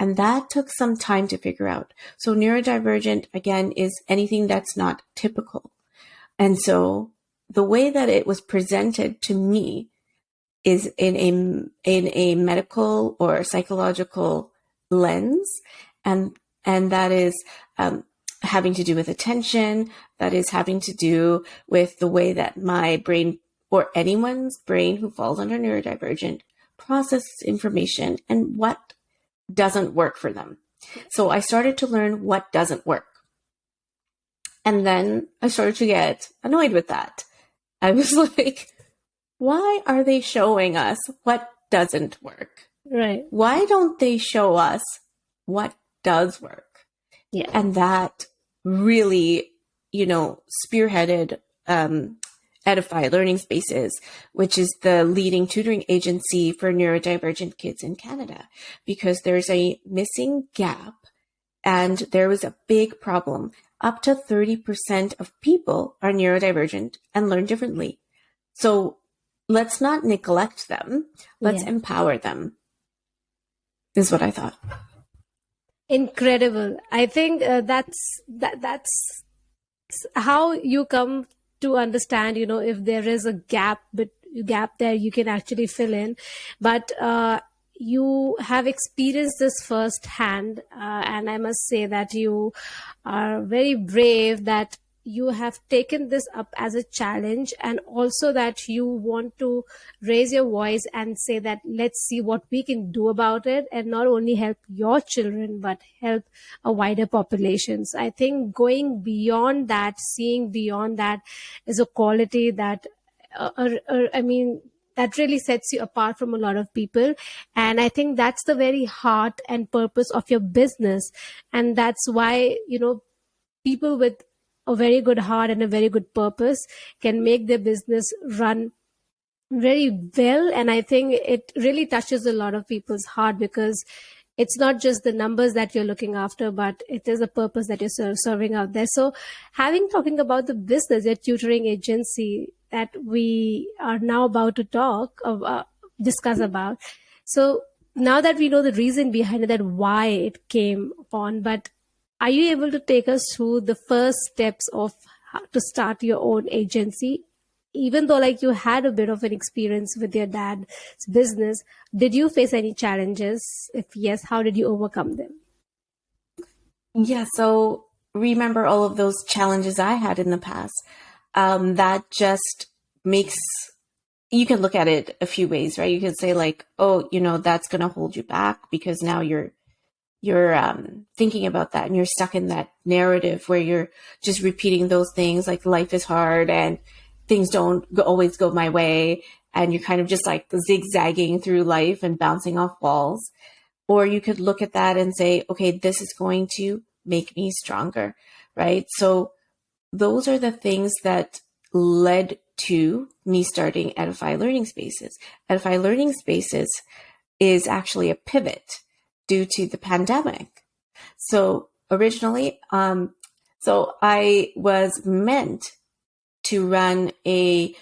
And that took some time to figure out. So neurodivergent, again, is anything that's not typical. And so the way that it was presented to me is in a medical or psychological lens, and that is having to do with attention, that is having to do with the way that my brain, or anyone's brain who falls under neurodivergent, processes information and what doesn't work for them. So I started to learn what doesn't work. And then I started to get annoyed with that. I was like, why are they showing us what doesn't work? Right. Why don't they show us what does work? Yeah. And that really, spearheaded Edify Learning Spaces, which is the leading tutoring agency for neurodivergent kids in Canada, because there's a missing gap and there was a big problem. Up to 30% of people are neurodivergent and learn differently. So let's not neglect them. Let's empower them, is what I thought. Incredible. I think that's how you come to understand, if there is a gap there, you can actually fill in. But you have experienced this firsthand, and I must say that you are very brave that you have taken this up as a challenge, and also that you want to raise your voice and say that let's see what we can do about it, and not only help your children but help a wider populations. I think going beyond that, seeing beyond that, is a quality that that really sets you apart from a lot of people. And I think that's the very heart and purpose of your business. And that's why, people with a very good heart and a very good purpose can make their business run very well. And I think it really touches a lot of people's heart, because it's not just the numbers that you're looking after, but it is a purpose that you're serving out there. So talking about the business, your tutoring agency that we are now about to discuss about. So now that we know the reason behind it, that why it came upon, but are you able to take us through the first steps of how to start your own agency? Even though you had a bit of an experience with your dad's business, did you face any challenges? If yes, how did you overcome them? Yeah, so remember all of those challenges I had in the past. That just makes, you can look at it a few ways, right? You can say that's going to hold you back because now you're thinking about that and you're stuck in that narrative where you're just repeating those things like life is hard and things don't always go my way, and you're kind of just zigzagging through life and bouncing off walls. Or you could look at that and say, okay, this is going to make me stronger, right? So those are the things that led to me starting Edify Learning Spaces. Edify Learning Spaces is actually a pivot due to the pandemic. So originally, so I was meant to run a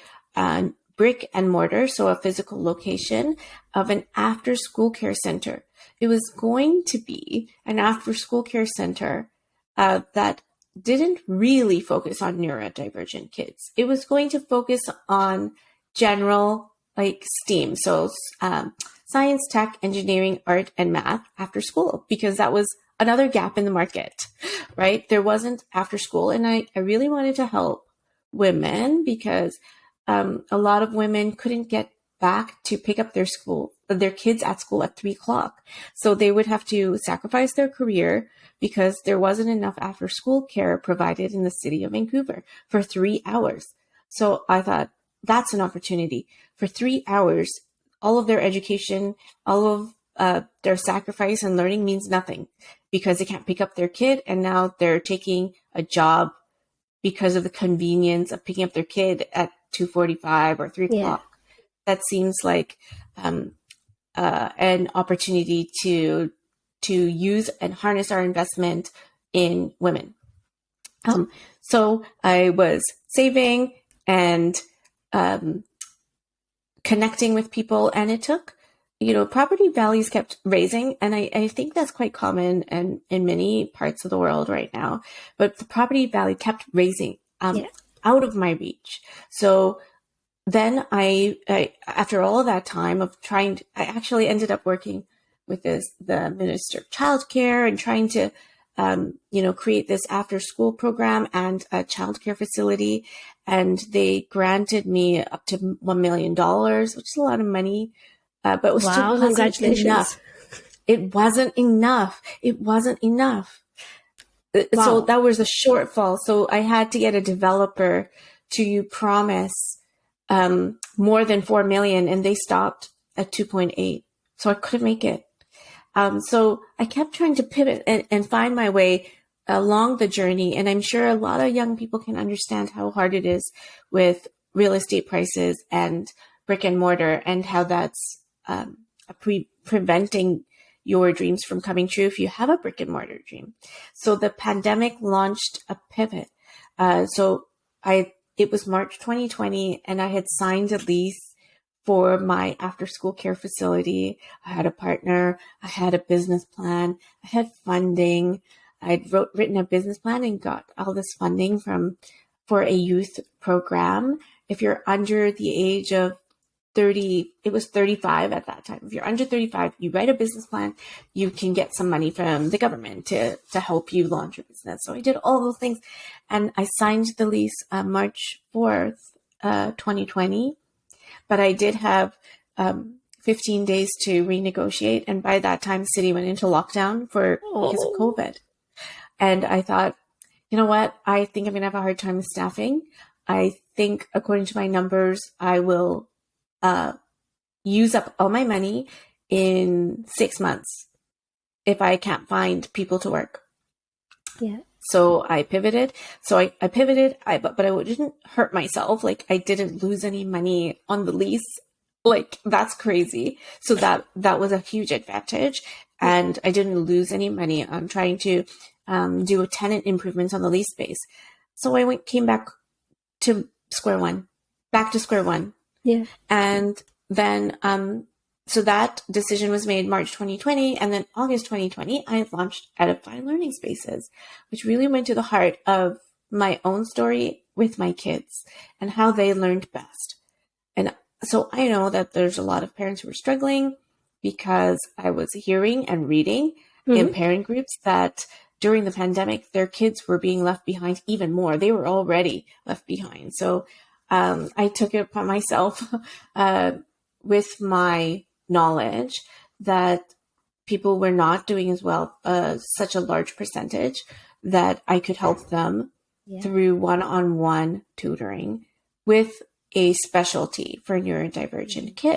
brick and mortar, so a physical location of an after-school care center. It was going to be an after-school care center that didn't really focus on neurodivergent kids. It was going to focus on general STEAM, so science, tech, engineering, art, and math after school, because that was another gap in the market, right? There wasn't after school, and I really wanted to help women because a lot of women couldn't get back to pick up their kids at school at 3:00. So they would have to sacrifice their career because there wasn't enough after school care provided in the city of Vancouver for 3 hours. So I thought that's an opportunity. For 3 hours, all of their education, all of their sacrifice and learning means nothing because they can't pick up their kid, and now they're taking a job because of the convenience of picking up their kid at 2:45 or 3:00. Yeah. That seems like an opportunity to use and harness our investment in women. So I was saving and connecting with people, and it took property values kept raising, and I think that's quite common in many parts of the world right now. But the property value kept raising Yeah. out of my reach. So then I after all that time of trying, I actually ended up working with the Minister of Childcare and trying to, create this after school program and a childcare facility. And they granted me up to $1 million, which is a lot of money, but it still Wow, wasn't enough. congratulations. It wasn't enough. It wasn't enough. So Wow. that was a shortfall. So I had to get a developer to promise more than 4 million, and they stopped at 2.8. So I couldn't make it. So I kept trying to pivot and find my way along the journey. And I'm sure a lot of young people can understand how hard it is with real estate prices and brick and mortar, and how that's preventing your dreams from coming true if you have a brick and mortar dream. So the pandemic launched a pivot. It was March 2020, and I had signed a lease for my after school care facility. I had a partner, I had a business plan, I had funding. I'd written a business plan and got all this funding for a youth program. If you're under the age of 30, it was 35 at that time. If you're under 35, you write a business plan, you can get some money from the government to help you launch your business. So I did all those things, and I signed the lease March 4th, 2020. But I did have 15 days to renegotiate. And by that time, the city went into lockdown because of Oh, COVID. And I thought, you know what? I think I'm going to have a hard time with staffing. I think, according to my numbers, I will use up all my money in 6 months if I can't find people to work. yeah. So I pivoted. I pivoted, but I didn't hurt myself. Like, I didn't lose any money on the lease. Like, that's crazy. So that was a huge advantage. And I didn't lose any money on trying to do a tenant improvements on the lease space. So came back to square one, back to square one. Yeah. And then, so that decision was made March 2020. And then August 2020, I launched Edify Learning Spaces, which really went to the heart of my own story with my kids and how they learned best. And so I know that there's a lot of parents who are struggling, because I was hearing and reading in parent groups that during the pandemic, their kids were being left behind even more. They were already left behind. So I took it upon myself with my knowledge that people were not doing as well, such a large percentage, that I could help them through one-on-one tutoring with a specialty for neurodivergent kids.